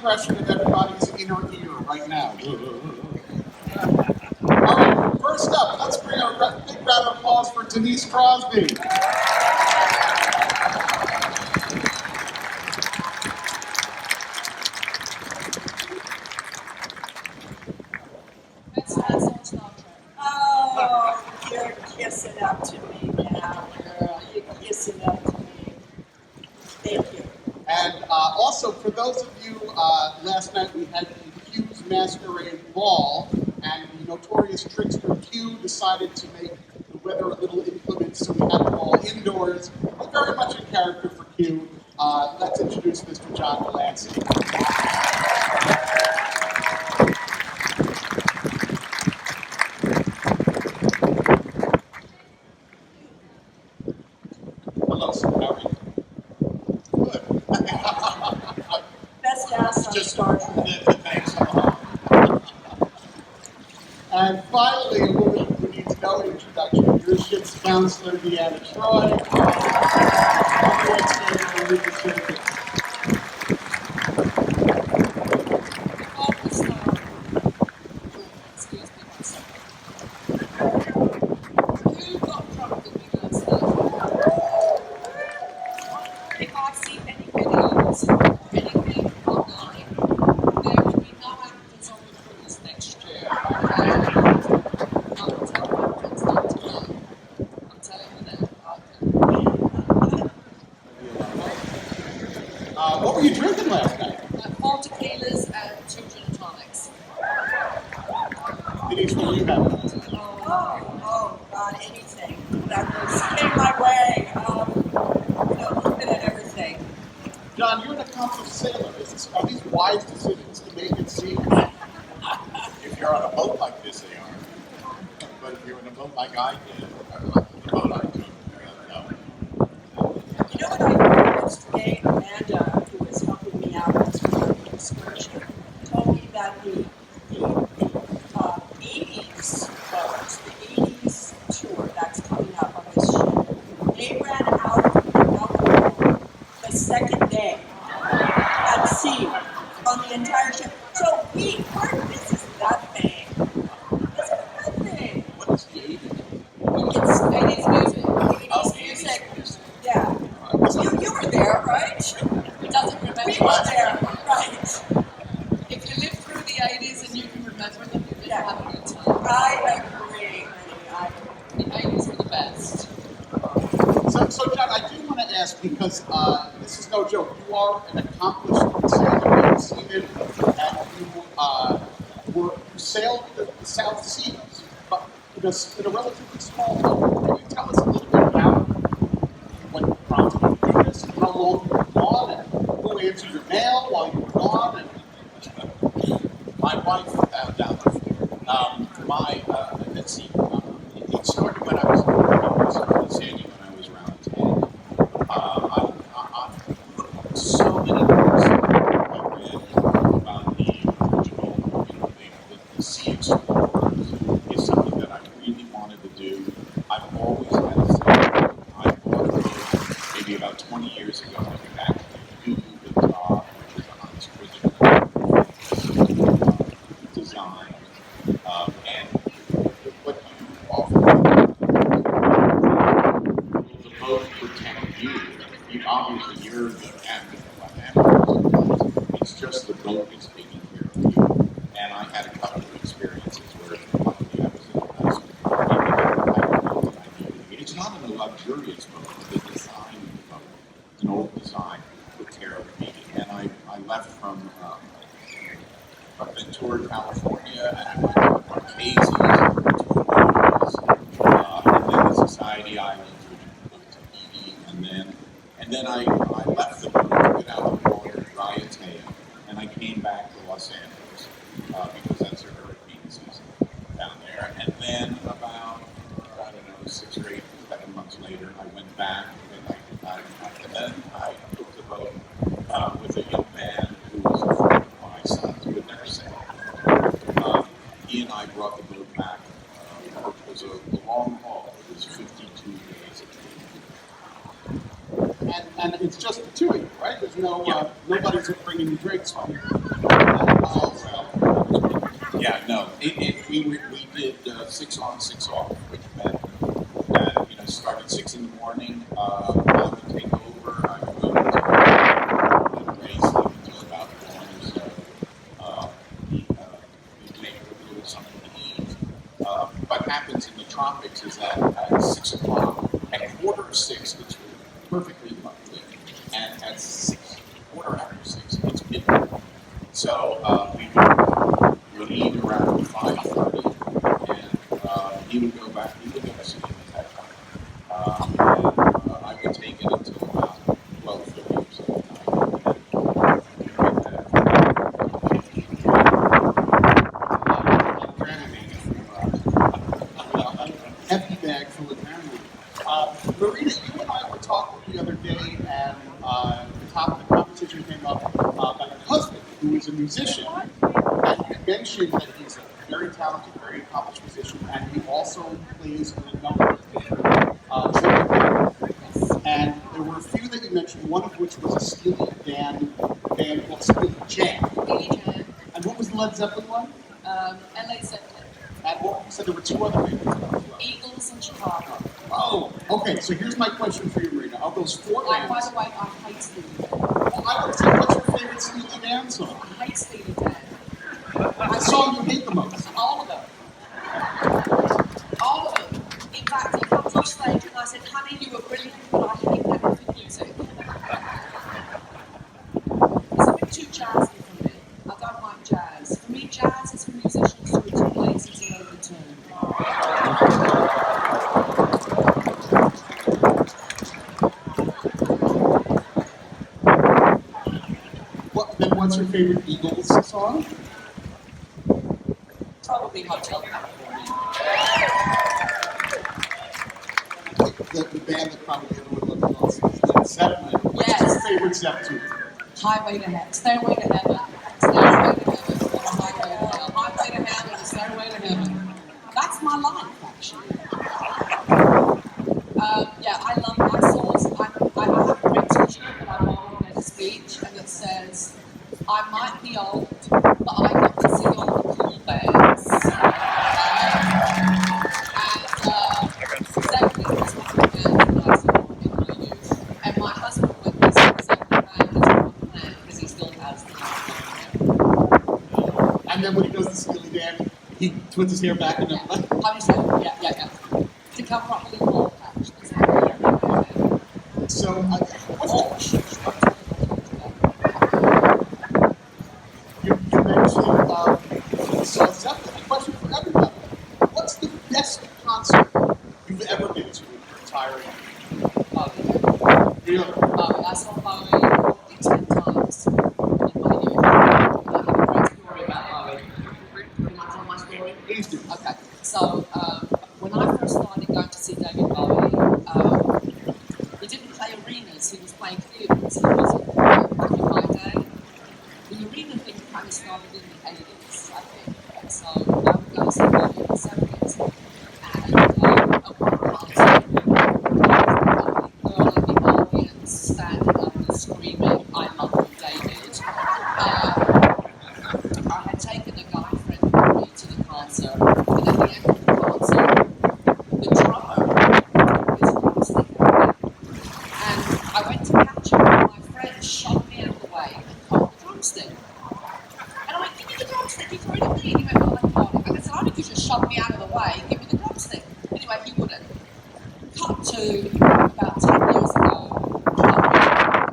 expression in everybody's inner ear right now. All right, first up, let's bring a big round of applause for Denise Crosby. Oh, you're kissing up to me now, girl. You're kissing up to me. Thank you. And also, for those of you, last night we had the Q's Masquerade Ball, and the notorious trickster Q decided to make the weather a little inclement, so we had the ball indoors. We're very much in character for Q. Let's introduce Mr. John Lancie. Hello, sir. How are you? Good. Best ass on Star Trek. Thanks. And finally, a woman who needs no introduction, your ship's counselor, Deanna Troy. Excuse me one second. Who got drunk with me last night? If I see any videos or anything online, there will be no actors on the cruise next year. I will tell my friends not to go. I'm telling you now. What were you drinking last night? 4 tequilas and 2 gin tonics. Denise, what were you having? Oh, God, anything that was came my way. A little bit of everything. John, you're an accomplished sailor. Are these wise decisions to make at sea? If you're on a boat like this, they are. But if you're in a boat like I did, or like the boat I took, no. You know what I heard yesterday? Amanda, who was helping me out with the excursion, told me that the 80s boats, the 80s tour that's coming up on this ship, they ran out of alcohol the second day at sea on the entire ship. So we're this is that thing. This is that thing. What is the 80s? It's 80s music. 80s music. Yeah. You were there, right? It doesn't remember. We were there, right? If you live through the 80s and you can remember them, you're going to have a good time. I agree, honey. The 80s were the best. So John, I do want to ask, because this is no joke, you are an accomplished sailor, you've seen it, and you sailed the South Seas, but in a relatively small boat. Can you tell us a little bit about what prompted you to do this, and how long you were gone, and who answered your mail while you were gone? And My wife down there. Let's see. It started when I was in Sandy when I was around 10. I so many books I read about the original, the sea explorers is something that I really wanted to do. I've always had a sailor. I bought a boat maybe about 20 years ago. I went back to the job, which is on this original design. And what you offer the boat for 10 years. Obviously, you're the amateur. It's just the boat is taking care of you. And I had a couple of experiences where luckily I was in the best. It's not a luxurious boat. The design of the boat, it's an old design, took care of me. And I left from Ventura, California, and I went to Marquesas, to Honduras, and then the Society Islands, which was Tahiti, and then I left the boat to get out of the water, dry a tail, and I came back to Los Angeles because that's a hurricane season down there. And then about 6 or 8, 7 months later, I went back, and then I took the boat with a young man who was a friend of my son's, who had never sailed. He and I brought the boat back. It was a long haul. It was 52 days. it's just the two of you, right? There's no nobody's bringing you drinks home. Yeah, no. We did 6 on, 6 off, which meant that started 6 in the morning. I would take over. I would go to race until about 1 or so. We'd make a little something to eat. What happens in the tropics is that at 6 o'clock, at 5:45, it's perfectly lovely, and at 6:15, it's midnight. So we would eat around 5:30, and he would go back. He would go to sleep at that time, and I would take it until about 12:30 or so. Hefty bag full of Dramamine. Marina, you and I were talking the other day, and the top of the conversation came up about your husband, who is a musician. And you mentioned that he's a very talented, very accomplished musician, and he also plays in a number of different tribute bands. And there were a few that you mentioned, one of which was a Steely Dan band called Steely Jam. Steely Jam, And what was the Led Zeppelin one? LA Zeppelin, And what you said there were 2 other bands as well. Eagles in Chicago. Oh, okay. So here's my question for you, Marina. Of those 4 By bands, the way, I hate Steely Dan. well, I would say, what's your favorite Steely Dan song? I hate Steely Dan. The song you hate the most? All of them. All of them. In fact, he comes off stage and I said, honey, you were brilliant, but I hate that for music. It's a bit too jazzy for me. I don't like jazz. For me, jazz is for musicians to return places and overturn. Then what's your favorite Eagles song? Probably Hotel California. The band that probably everyone loves the most is Led Zeppelin. What's Yes. your favorite Zeppelin? Highway to Heaven. Stairway to Heaven. Stairway to Heaven. Highway to Hell. Highway to Heaven. Stairway to Heaven. That's my life, actually. Yeah, I love my songs. I have a great t-shirt that I wore at a speech, and it says, I might be old, but I got to see all the cool bands. Zeppelin was one of the bands that I saw in my youth. And my husband went to see the Zeppelin band as one plan, because he still has the And then when he goes to Steely Dan, he puts his hair back in the How do you say it? Yeah. To cover up a little bald patch. So, you mentioned so Zeppelin. A question for everybody. What's the best concert you've ever been to in your entire life? Really? I saw Bowie probably 10 times in my youth. I have a great story about Bowie. Can I tell my story? Please do. Okay. So, when I first started going to see David Bowie, he didn't play arenas, he was playing theatres. He wasn't back in my day. The arena thing kind of started in the 80s, I think. And so, I would go to see Bowie in the 70s. And at one concert, girl in the audience standing up and screaming, I love you, David. I had taken a guy friend with me to the concert, and at the end of the concert, the drummer took his drumstick away. And I went to catch him, and my friend shoved me out of the way and caught the drumstick. And I went, give me the drumstick, he threw it at me. And he went, oh, I got it. And I said, only because you shoved me out of the way, give me the drumstick. Anyway, he wouldn't. Cut to about 10 years ago,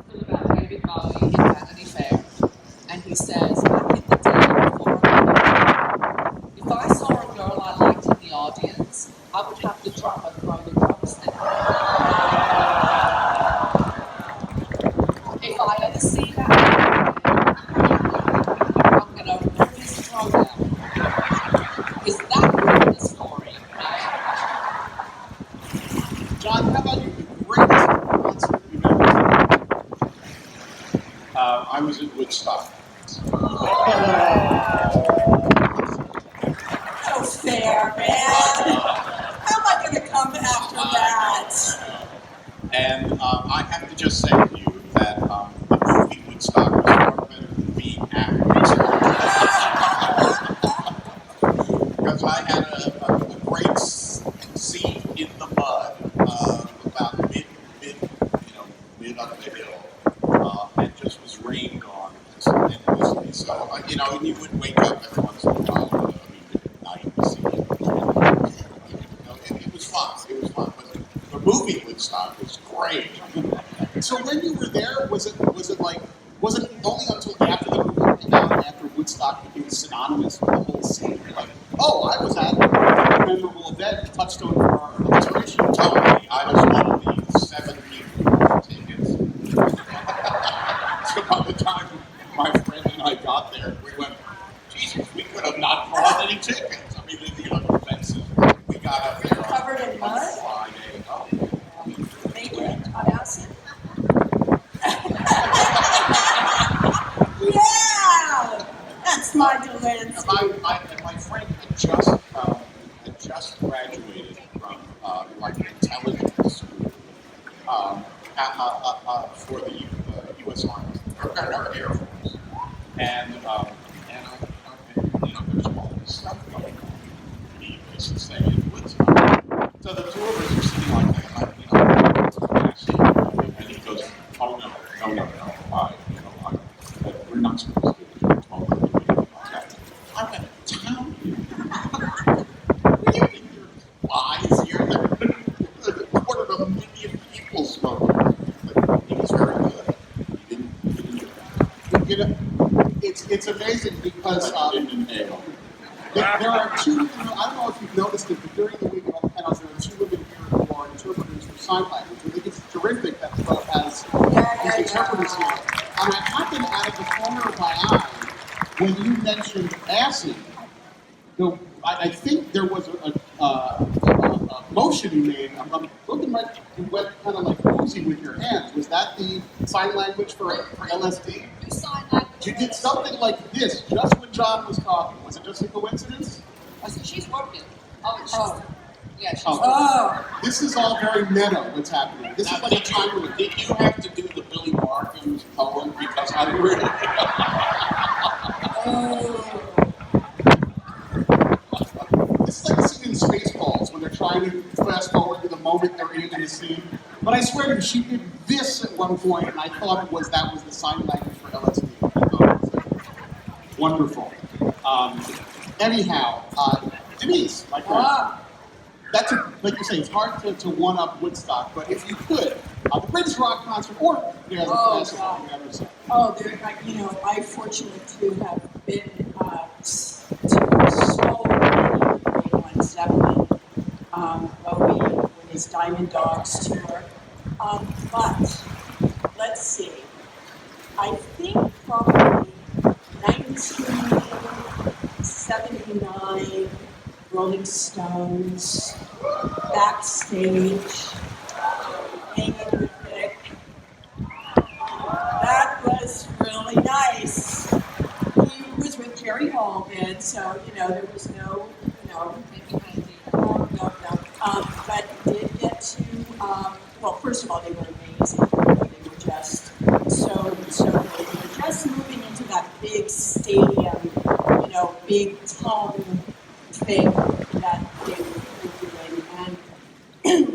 full about David Bowie in Vanity Fair. And he says, back in the day before I met you, if I saw a girl I liked in the audience, I would have the drummer throw the drumstick. If I ever see that, I'm going to rip his throat out. Is that really the story, right? John, how about you? The greatest concert you've ever been to? I was at Woodstock. So fair, man. How am I going to come after that? And I have to just say to you that the movie Woodstock was far better than being at Woodstock. because I had a great seat in the mud about mid up the hill, and just was rained on endlessly. So and you would wake up every once in a while, midnight to see it. It was fun. It was fun. But the movie Woodstock was great. So when you were there, was it only until after the movie came out, after Woodstock became synonymous with the whole scene? You're like, oh, I was at a memorable event, touchstone for our illustration. Totally. I was one of the 7 people who bought tickets. So by the time my friend and I got there, we went, Jesus, we could have not bought any tickets. I mean, the expenses. We got up there Covered in on mud? Friday. Oh, Naked on acid? Yeah! That's my Delancey. And my friend had just graduated from intelligence school for the U.S. Army or Air Force, and there's all this stuff going on. He used to say in Woodstock. So the two of us are sitting like that, and he goes, "Oh no, we're not supposed to do it. I'm in a town here. What do you think your lies here? There's a 250,000 people smoking." But he was very good. He didn't do that. It's amazing because He didn't inhale. there are two. I don't know if you've noticed it, but during the week in all panels, there are 2 women here who are interpreters for sign language. I think it's terrific that Flo has these interpreters here. And I happened out of the corner of my eye when you mentioned acid. I think there was a motion you made. I'm looking right. You went kind of like woozy with your hands. Was that the sign language for LSD? You sign language. You did something like this just when John was talking. Was it just a coincidence? I said, she's working. Yeah, she's Oh. This is all very meta, what's happening. This is like a time limit. Did you have to do the Billy Markham poem? Because I really... Oh. This is like a scene in Spaceballs when they're trying to fast forward to the moment they're in the scene. But I swear to you, she did this at one point, and I thought that was the sign language for LSD. I thought it was wonderful. Anyhow, Denise, my friend. That's like you say, it's hard to one up Woodstock, but if you could, the greatest rock concert or jazz festival you've ever seen. Oh, I'm fortunate to have been to so many great ones. Definitely, Bowie with his Diamond Dogs tour. But let's see. I think probably 1979. Rolling Stones, backstage, hanging with Vic. That was really nice. He was with Jerry Hall then, so there was no, but did get to. Well, first of all, they were amazing. They were just so great. They were just moving into that big stadium, big tone thing that they were doing, and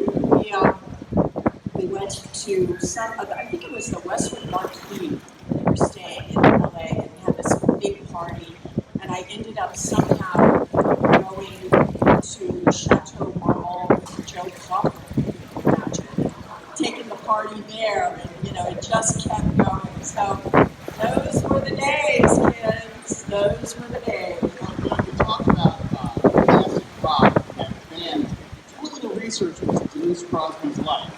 we went to I think it was the Westwood Marquee. We were staying in LA and had this big party, and I ended up somehow going to Chateau Marmont with Joe Cocker. Imagine taking the party there, and it just kept going. So those were the days, kids. Those were the days. You talk about classic rock and band. Do a little research into Denise Crosby's life.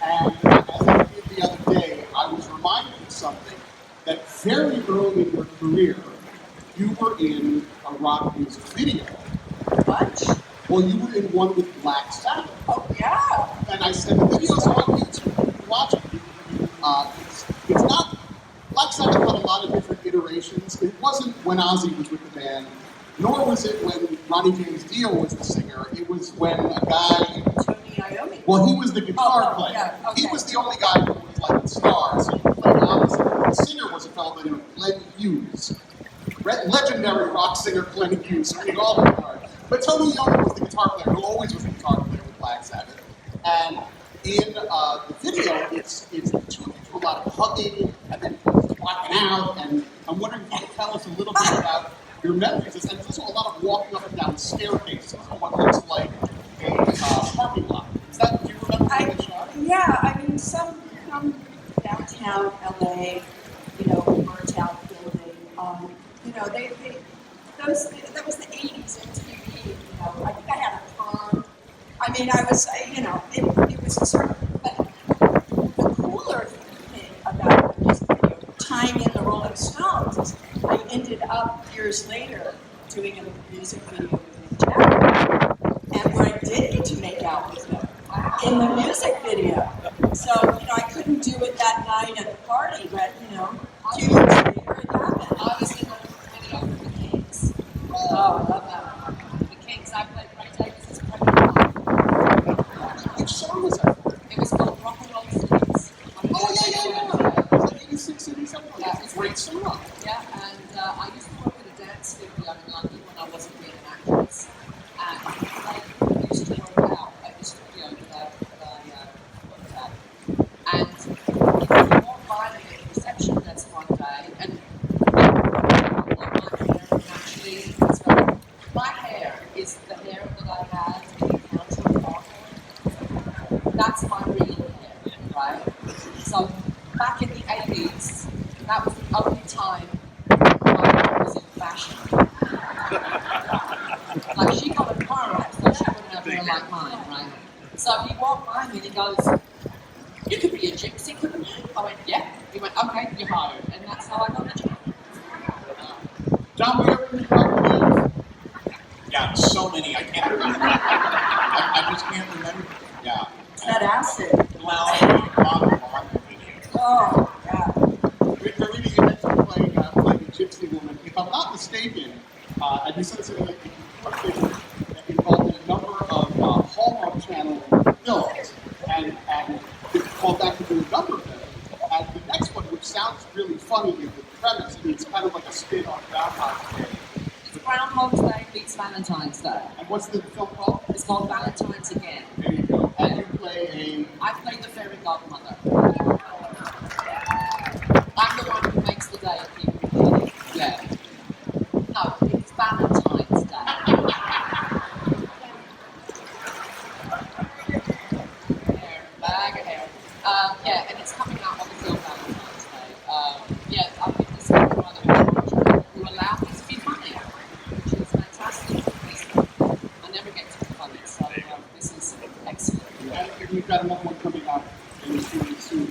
And as I did the other day, I was reminded of something that very early in your career, you were in a rock music video. What? Well, you were in one with Black Sabbath. Oh, yeah. And I said, the video's on YouTube. You can watch it. It's not... Black Sabbath had a lot of different iterations. It wasn't when Ozzy was with the band, nor was it when Ronnie James Dio was the singer. It was when a guy... Tony Iommi. Well, he was the guitar player. Yeah, okay. He was the only guy who was like the star, so he played opposite. The singer was a fellow by the name of Glenn Hughes. legendary rock singer Glenn Hughes, who we all regard. But Tony Young was the guitar player, who always was the guitar player with Black Sabbath. And in the video, it's two do a lot of hugging and then walking out. And I'm wondering if you could tell us a little bit about your memories. And there's also a lot of walking up and down the staircases on what looks like a parking lot. Is that, do you remember that shot? Yeah, I mean, some from downtown LA, burnt out building. That was the 80s MTV. I think I had a pond. I mean, I was, it was sort of, but the cooler thing about this video, tying in the Rolling Stones, is I ended up years later doing a music video with Jack, and where I did get to make out with him in the music video. So, I couldn't do it that night at the party, but, 2 years later it happened. I was in the video with the Kings. Oh, I love that. The Kings, I played Ray Davis's Pregnant Wife. Which song was that? It was called Rock and Roll Cities. Oh, yeah. It was like 86, 87. Yeah, It's a great song. Yeah, and I used to work at a dance studio in London when I wasn't being an actress. And I used to work out at the studio that I worked at. And I walked by the reception desk one day, and my hair is the hair that I had in the counter offer. That's my real hair, right? So back in the 80s, that was the only time my hair was in fashion. Like, she got a car wreck, so she wouldn't have hair like mine, right? So he walked by me and he goes, "You could be a gypsy, couldn't you?" I went, "Yeah." He went, "Okay, you're hired." And that's how I got the job. John, we ever been to Yeah, so many, I can't remember. I just can't remember. Yeah. It's that acid. Well, on the video. Oh, yeah. Marina, you mentioned playing a gypsy woman. If I'm not mistaken, and you said something like that involved in a number of Hallmark Channel films, and it's called back to do a number of them. And the next one, which sounds really funny in the premise, it's kind of like a spin on Groundhog's Day. It's Groundhog's Day meets Valentine's Day. And what's the film called? It's called Valentine's Again. There you go. And you play I play the fairy godmother. I'm the one who makes the day of people. Yeah. No, it's Valentine's Day. Hair, bag of hair. Yeah, and it's coming out on the film Valentine's Day. Yeah, I've been discovered by the people who allow me to be funny, which is fantastic. I never get to be funny, so this is excellent. and you've got another one coming out in the series soon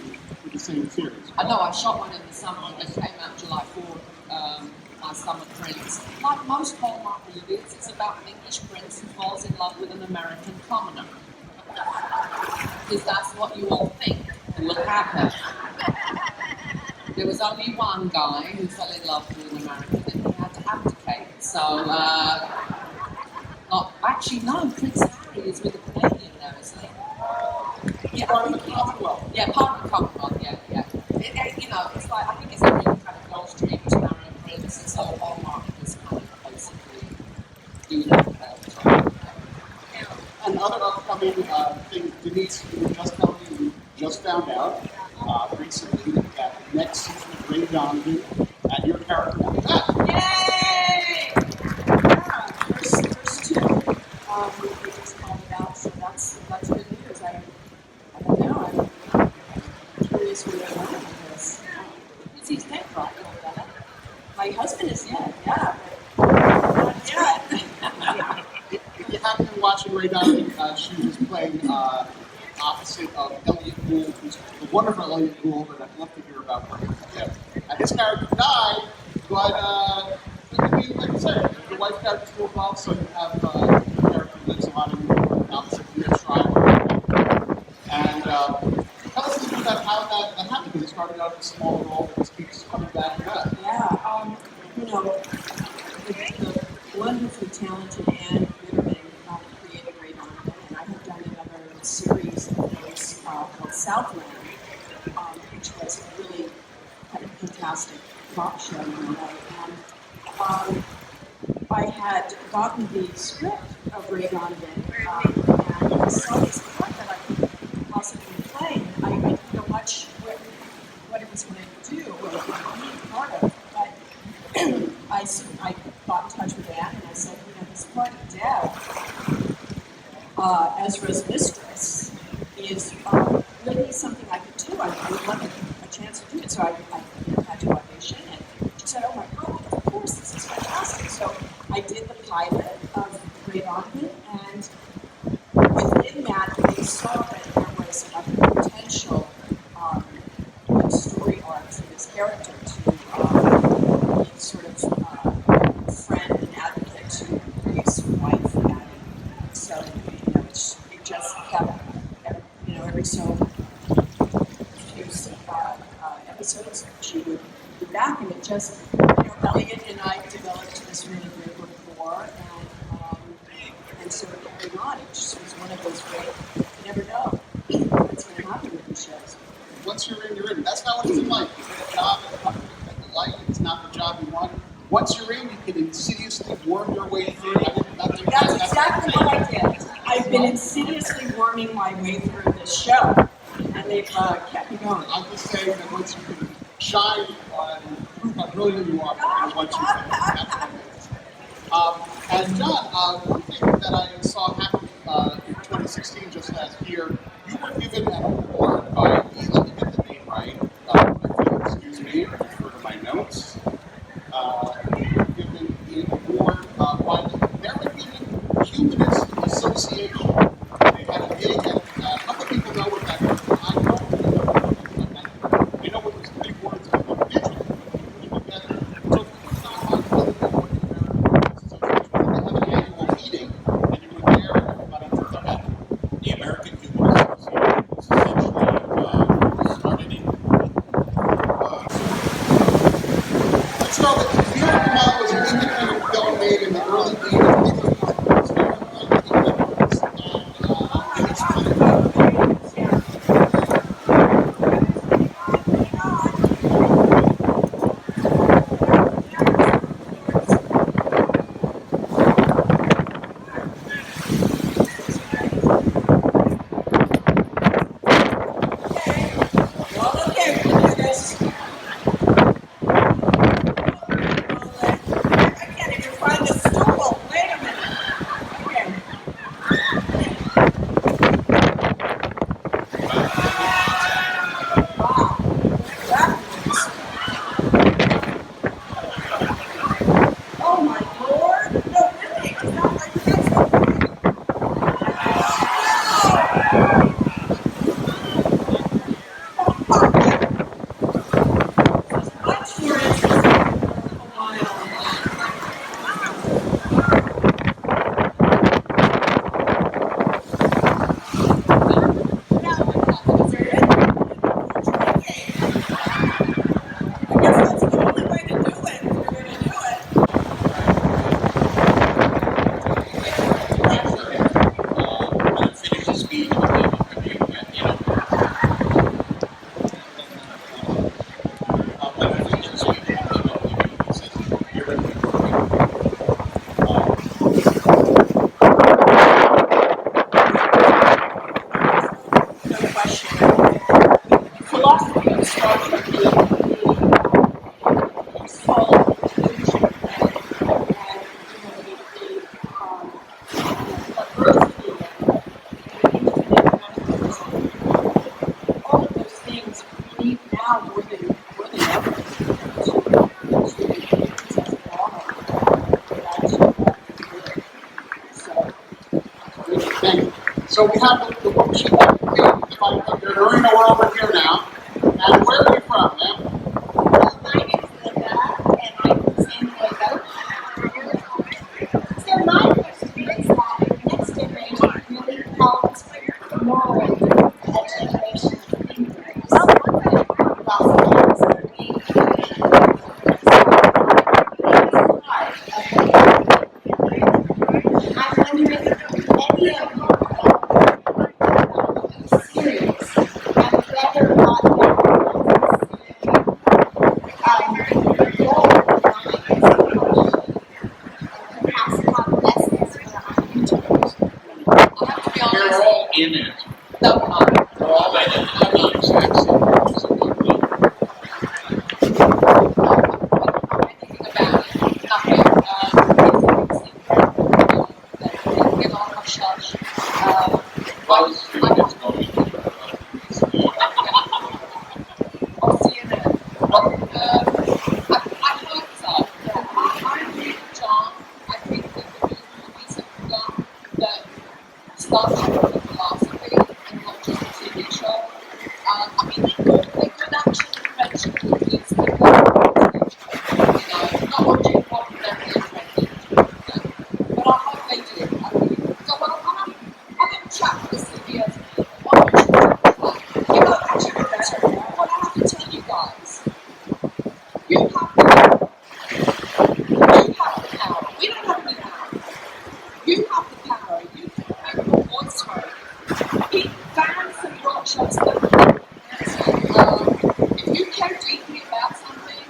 with the same series. I know I shot one in the summer that came out July 4th, my summer prince. Like most Hallmark movies, it's about an English prince who falls in love with an American commoner. Because that's what you all think will happen. There was only one guy who fell in love with an American and he had to abdicate. So, Prince Harry is with a Canadian now, isn't he? Yeah, Part of the Commonwealth. Yeah, part of the Commonwealth, yeah. It's like, I think it's every kind of girl's dream to marry a prince, and so Hallmark is kind of basically doing that all the time. And other upcoming things, Denise, you were just telling me, we just found out recently that next season of Ray Donovan, and your character will be back. Yay! Yeah, first two. We just called it out, so that's good news. I don't know. I'm curious where they're going with this. He's dead, right? My husband is dead, yeah. Yeah. If you haven't been watching Ray Donovan, she was playing opposite of Elliot Gould, who's the wonderful Elliot Gould, and I'd love to hear about working with him. And his character died, but like I said, the wife character still involved, so you have the character lives a lot in opposite of your tribe. And tell us a little bit about how that happened, because it started out as a small role, but just keeps coming back and back. Yeah, the wonderfully talented Anne Bitterman created Ray Donovan, and I have done another series of those called Southland, which was really kind of fantastic talk show, I had gotten the script of Ray Donovan, and I saw this part that I could possibly play. And I didn't know much what it was going to do, what it would be part of. But I got in touch with Anne and I said, this part of Deb, Ezra's mistress, is really something I could do. I would love a chance to do it. So I had to audition, and she said, "Oh my God, of course, this is fantastic." So I did the pilot of Ray Donovan, and within that, they saw that there was a potential story arc for this character to be sort of friend and advocate to Ray's wife, Addie. So it just kept, every so few episodes, she would be back, and it just, Elliot and I developed this really great rapport, and so it carried on. It just was one of those great, you never know what's going to happen with these shows. Once you're in, you're in. That's not what it's in life. You get a job at a company that you like, it's not the job you want. Once you're in, you can insidiously worm your way through. That's exactly what I did. I've been insidiously worming my way through this show, and they've kept me going. I'm just saying that once you can shine and prove how brilliant you are, once you can, that's what it is. And John, one thing that I saw happen in 2016, just last year, you were given an award by, let me get the name right, excuse me, refer to my notes. You were given the award by the American Humanist Association. They had a meeting, and a couple of people know what that is. I don't know. They know what those big words are, individually, but together. So if you saw on the award of the American Humanist Association, they have an annual meeting, and you were there, and everybody took their hat. The American Humanist Association was essentially started in Let's start with Beautiful Mom was an independent film made in the early 80s. So we have the worksheet that Marina, we're over here now. And where are you from, ma'am? My name is Linda, and I'm from San Diego. So my question is that next generation really helped mold a generation of thinkers. I'm wondering if any of you serious and whether or not your I have to be They're honest. all in it. No, not. They're all in it. I'm not exact same. So I'm not- Anything about it. Nothing. It's incredible. They get on my shelf. BuzzFeed is going to I'll see you there. I hope so. I agree with John. I think that the new movies have begun that start talking about philosophy and not just a TV show. I mean, they could actually eventually release the not watching what they're interested in. But I hope they do. I really. So I'm going to chat with the CBS people. Actually, what I have to tell you guys, you have the power. You have the power. We don't have any power. You have the power. You can make your voice heard. Fans and workshops that if you care deeply about something,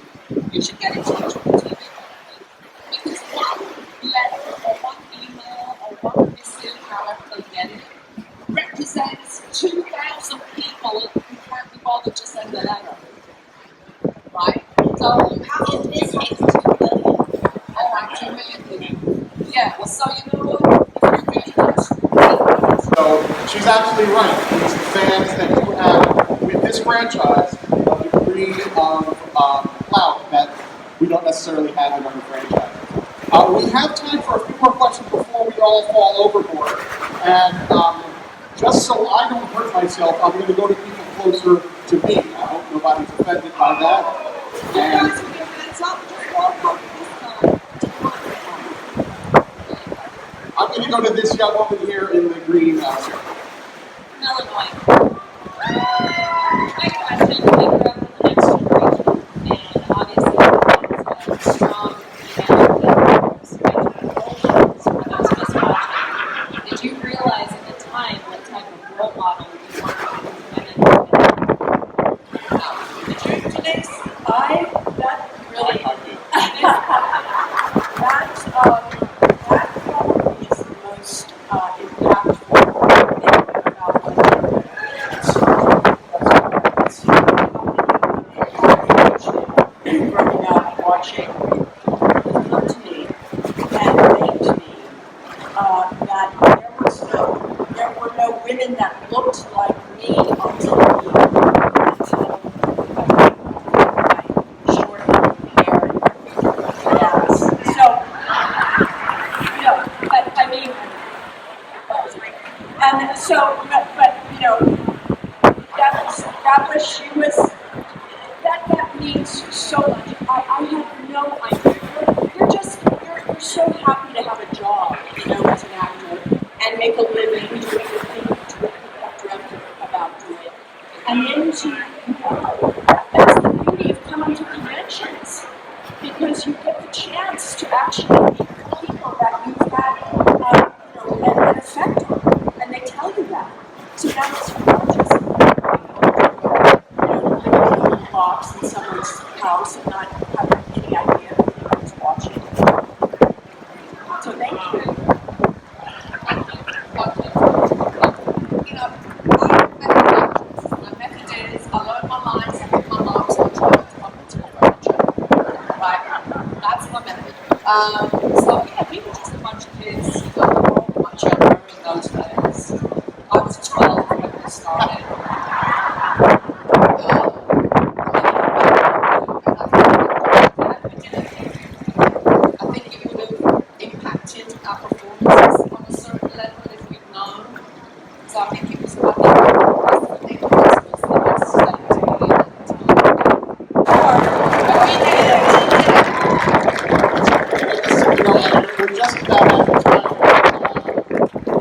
you should get in touch with the TV company. Because one letter or one email or one missive, however they get it, represents 2,000 people who can't be bothered to send a letter. Right? So you have to This makes 2 billion. all right, 2 million. Yeah, well, so you know what? If you're doing this, So she's absolutely right. It's the fans that you have with this franchise of the degree of clout that we don't necessarily have in other franchises. We have time for a few more questions before we all fall overboard. And just so I don't hurt myself, I'm going to go to people closer to me. I hope nobody's offended by that. you And guys with your hands up, just walk over this time. I'm going to go to this young woman here in the green shirt. Illinois. My question, I grew up in the next generation, and obviously it's a strong female that was when I was just watching. Did you realize at the time what type of role model you wanted for women? Did you, Denise? That really, I did. That probably is the most impactful thing about growing up watching come to me and relate to me that there were no women that looked like me on TV until my short hair and abs. So, but I mean, and so, that means so much. I have no idea. You're so happy to have a job, as an actor and make a living doing the thing you dreamt about doing. And then that's the beauty of coming to conventions, because you get the chance to actually meet people that you've had, an effect on, and they tell you that. So now it's just living in a box in someone's house and not having any idea that anyone's watching. So thank you. My method is I learn my lines, I pick my marks, I try to come into the furniture. Right? That's my method. So yeah, we were just a bunch of kids, all much younger in those days. I was 12 when we started. I think it would have impacted our performances on a certain level if we'd known. So I think it was the best thing for us was the best safety at the time. We're just about out of time.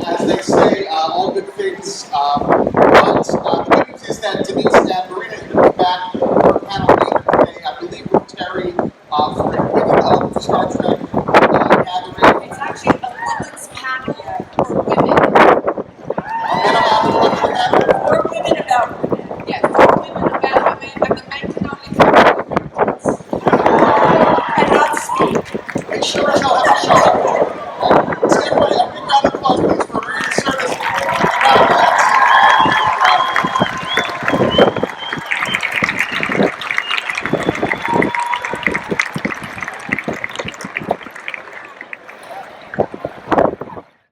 As they say, all good things. But the good news is that Denise and Marina is going to be back for a panel later today, I believe with Terry, for the winning of Star Trek